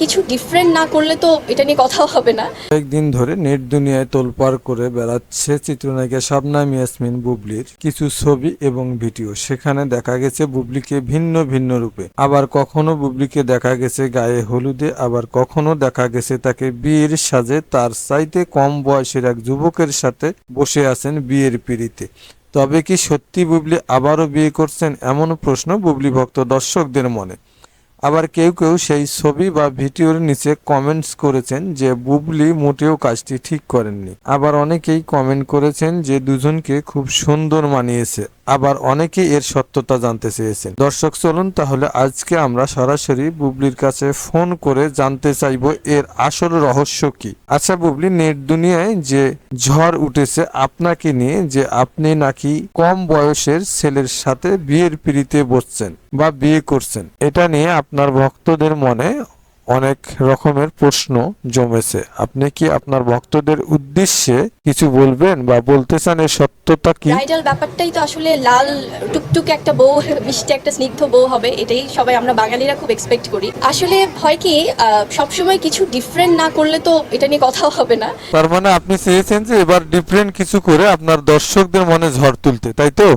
কিছু ডিফারেন্ট না করলে তো এটা নিয়ে কথাও হবে না। কয়েকদিন ধরে নেট দুনিয়ায় তোলপাড় করে বেড়াচ্ছে চিত্রনায়িকা শবনম ইয়াসমিন বুবলির কিছু ছবি এবং ভিডিও। সেখানে দেখা গেছে বুবলিকে ভিন্ন ভিন্ন রূপে, আবার কখনো বুবলিকে দেখা গেছে গায়ে হলুদে, আবার কখনো দেখা গেছে তাকে বিয়ের সাজে তার চাইতে কম বয়সের এক যুবকের সাথে বসে আছেন বিয়ের পিঁড়িতে। তবে কি সত্যি বুবলি আবারও বিয়ে করছেন, এমন প্রশ্ন বুবলি ভক্ত দর্শকদের মনে। আবার কেউ কেউ সেই ছবি বা ভিডিওর নিচে কমেন্টস করেছেন যে বুবলি মোটেও কাজটি ঠিক করেননি। আবার অনেকেই কমেন্ট করেছেন যে দুজনকে খুব সুন্দর মানিয়েছে। আবার অনেকেই এর সত্যতা জানতে চেয়েছেন। দর্শক চলুন তাহলে আজকে আমরা সরাসরি বুবলির কাছে ফোন করে জানতে চাইবো এর আসল রহস্য কি। আচ্ছা বুবলি, নেট দুনিয়ায় যে ঝড় উঠেছে আপনাকে নিয়ে, যে আপনি নাকি কম বয়সের ছেলের সাথে বিয়ের পিঁড়িতে বসছেন বা বিয়ে করছেন, এটা নিয়ে আপনার ভক্তদের মনে অনেক রকমের প্রশ্ন জমেছে। আপনি কি আপনার ভক্তদের উদ্দেশ্যে কিছু বলবেন বা বলতে চান, এর সত্যতা কি? ব্রাইডাল ব্যাপারটাই তো আসলে লাল টুকটুকে একটা বউ, মিষ্টি একটা স্নিগ্ধ বউ হবে, এটাই সবাই আমরা বাঙালিরা খুব এক্সপেক্ট করি। আসলে হয় কি, সবসময় কিছু ডিফারেন্ট না করলে তো এটা নিয়ে কথাও হবে না। তার মানে আপনি চেয়েছেন যে এবার ডিফারেন্ট কিছু করে আপনার দর্শকদের মনে ঝড় তুলতে, তাই তো?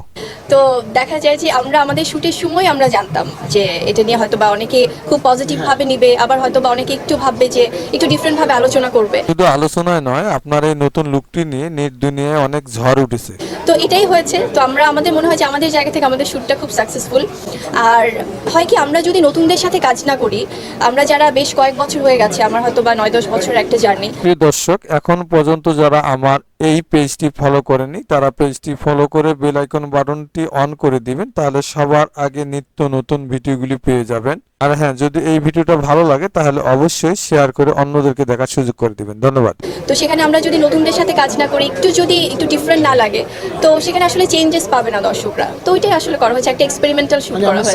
তো দেখা যায় যে আমরা আমাদের শুটের সময় আমরা জানতাম যে এটা নিয়ে হয়তো বা অনেকে খুব পজিটিভ ভাবে নিবে, আবার হয়তো বা অনেকে একটু ভাববে যে একটু ডিফারেন্ট ভাবে আলোচনা করবে। শুধু আলোচনায় নয়, আপনার এই নতুন লুকটি নিয়ে নেট দুনিয়ায় অনেক ঝড় উঠেছে। তো এটাই হয়েছে। তো আমরা আমাদের মনে হয় যে আমাদের জায়গা থেকে আমাদের শ্যুটটা খুব সাকসেসফুল। আর হয় কি, আমরা যদি নতুনদের সাথে কাজ না করি, আমরা যারা বেশ কয়েক বছর হয়ে গেছে, আমার হয়তো বা 9-10 বছর একটা জার্নি। প্রিয় দর্শক, এখন পর্যন্ত যারা আমার এই পেজটি ফলো করেনি তারা পেজটি ফলো করে বেল আইকন বাটনটি অন করে দিবেন, তাহলে সবার আগে নিত্য নতুন ভিডিওগুলি পেয়ে যাবেন। আর হ্যাঁ, যদি এই ভিডিওটা ভালো লাগে তাহলে অবশ্যই শেয়ার করে অন্যদেরকে দেখার সুযোগ করে দিবেন। ধন্যবাদ। তো সেখানে আমরা যদি নতুনদের সাথে কাজ না করি, একটু ডিফারেন্ট না লাগে, তো সেখানে আসলে চেঞ্জেস পাবে না দর্শকরা। তো ওইটাই আসলে করা হয়েছে, একটা এক্সপেরিমেন্টাল শুট করা হয়েছে।